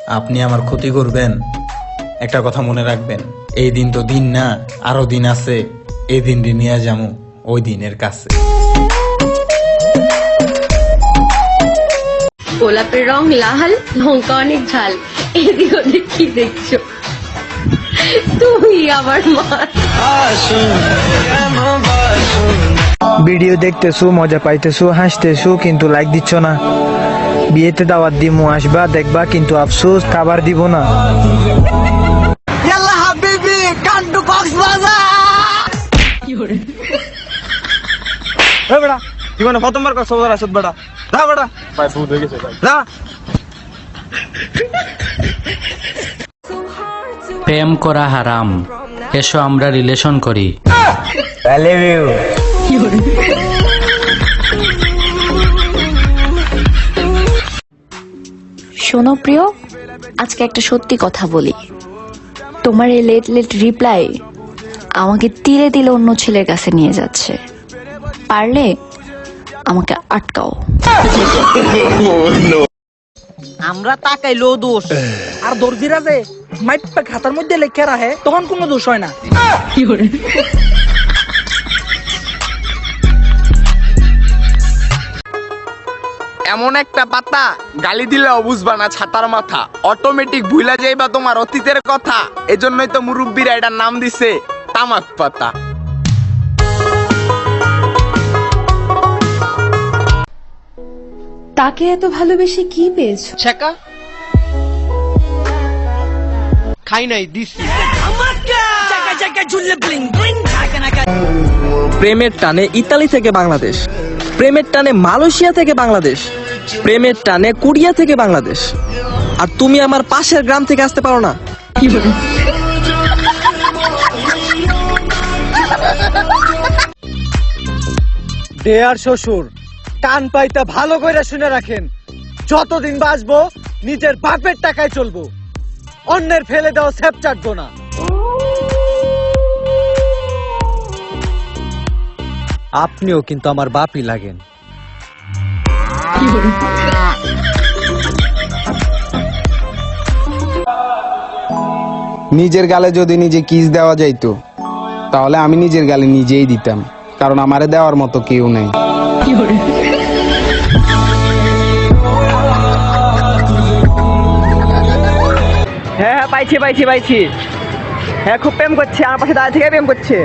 আপনি আমার ক্ষতি করবেন? একটা কথা মনে রাখবেন, এই দিন তো দিন না, আরো দিন আছে। এই দিন নিয়ে যাবো ওই দিনের কাছে। গোলাপের রং লাল, লঙ্কা অনেক ঝাল। এদিক ওদিক কি দেখছো? তুমি আমার মা। ভিডিও দেখতেছো, মজা পাইতেছো, হাসতেছো, কিন্তু লাইক দিচ্ছ না। বিয়েতে দাওয়াত দিমু, আসবা দেখবা, কিন্তু আফসোস খাবার দিব না। ইয়াল্লা হাবিবি কাম টু কক্সবাজার। কি করে এ বড়া জীবনে প্রথমবার কক্সবাজার আসত বড়া। যা বড়া ভাই ফুল হয়ে গেছে ভাই। যা। প্রেম করা হারাম, এসো আমরা রিলেশন করি। I love you. শোনো প্রিয়, আজকে একটা সত্যি কথা বলি। তোমার এই লেট লেট রিপ্লাই আমাকে তীরে দিলে অন্য ছেলের কাছে নিয়ে যাচ্ছে। পারলে আমাকে আটকাও। আমরা তাকাইলো দোষ, আর দর্জিরা যে মাইপা খাতার মধ্যে লেখা রাখে তখন কোনো দোষ হয় না। কি করে এমন একটা পাতা গালি দিলে বুঝবা না ছাতার মাথা, অটোমেটিক ভুলা যাইবা তোমার অতীতের কথা। এজন্যই তো মুরব্বীরা এটার নাম দিছে তামাক পাতা। তাকে এত ভালোবেসে কি পেয়েছো? ছেকা খাই নাই দিছি। প্রেমের টানে ইতালি থেকে বাংলাদেশ, প্রেমের টানে মালয়েশিয়া থেকে বাংলাদেশ, প্রেমের টানে কোরিয়া থেকে বাংলাদেশ, আর তুমি আমার পাশের গ্রাম থেকে আসতে পারো না। দেয়ার শ্বশুর কান পাইতে ভালো করে শুনে রাখেন, যতদিন বাঁচবো নিজের বাপের টাকায় চলবো, অন্যের ফেলে দেওয়া সেপ চাটবো না। আপনিও কিন্তু আমার বাপই লাগেন। নিজের গালে যদি নিজে কিস দেওয়া যাইতো তাহলে আমি নিজের গালে নিজেই দিতাম, কারণ আমারে দেওয়ার মতো কেউ নেই। হ্যাঁ হ্যাঁ পাইছি পাইছি পাইছি। হ্যাঁ খুব প্রেম করছে, আমার পাশে দাঁড়িয়ে থেকে প্রেম করছে।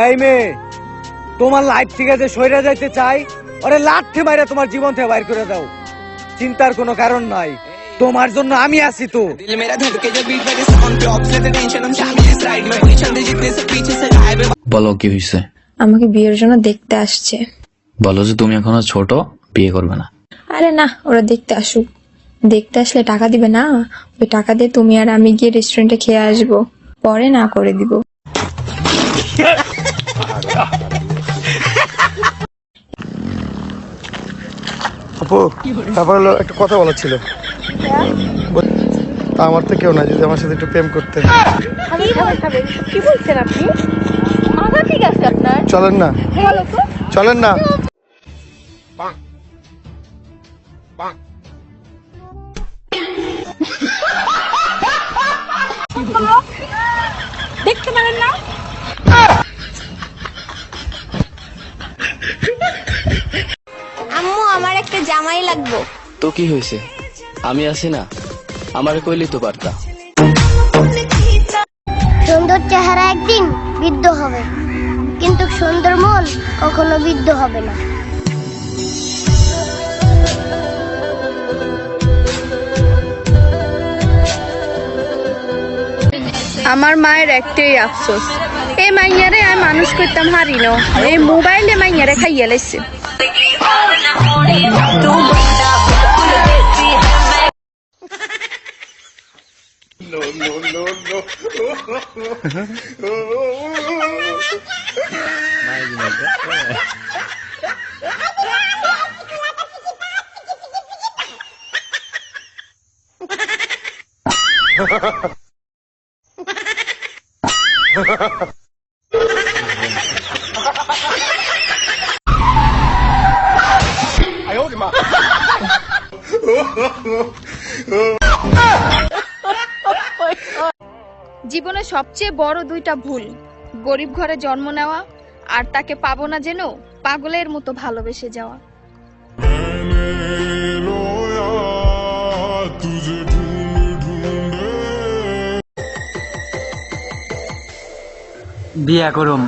এই মেয়ে, তোমার লাইফ থেকে যে সইরা যাইতে চাই, ওরে লাঠি মাইরা তোমার জীবন থেকে বাইর করে দাও। চিন্তার কোনো কারণ নাই, তোমার জন্য আমি আছি তো। বলো কি হয়েছে? আমাকে বিয়ের জন্য দেখতে আসছে। বলো যে তুমি এখনো ছোট, বিয়ে করবে না। আরে না, ওরা দেখতে আসুক। দেখতে আসলে টাকা দিবে না? ওই টাকা দিয়ে তুমি আর আমি গিয়ে রেস্টুরেন্টে খেয়ে আসবো, পরে না করে দিব। আপু তারপর হলো একটা কথা বলার ছিল। আমার তো কেউ না, যদি আমার সাথে একটু প্রেম করতে। কি বলছেন আপনি? মাথা ঠিক আছে আপনার? চলেন না, চলেন না। দেখতে পারেন না? আম্মু আমার একটা জামাই লাগবে। তো কি হয়েছে, আমি আছি না, আমার কইলি তো পারতা। সুন্দর চেহারা একদিন বৃদ্ধ হবে, কিন্তু সুন্দর মন কখনো বৃদ্ধ হবে না। আমার মায়ের একটাই আফসোস, এই মাইয়ারে আমি মানুষ করতাম হারি না, এই মোবাইলে মাইয়ারে খাইয়া লাইছে। জীবনে সবচেয়ে বড় দুইটা ভুল, গরিব ঘরে জন্ম নেওয়া আর তাকে পাবো না যেন পাগলের মতো ভালোবেসে যাওয়া। বিয়া করুম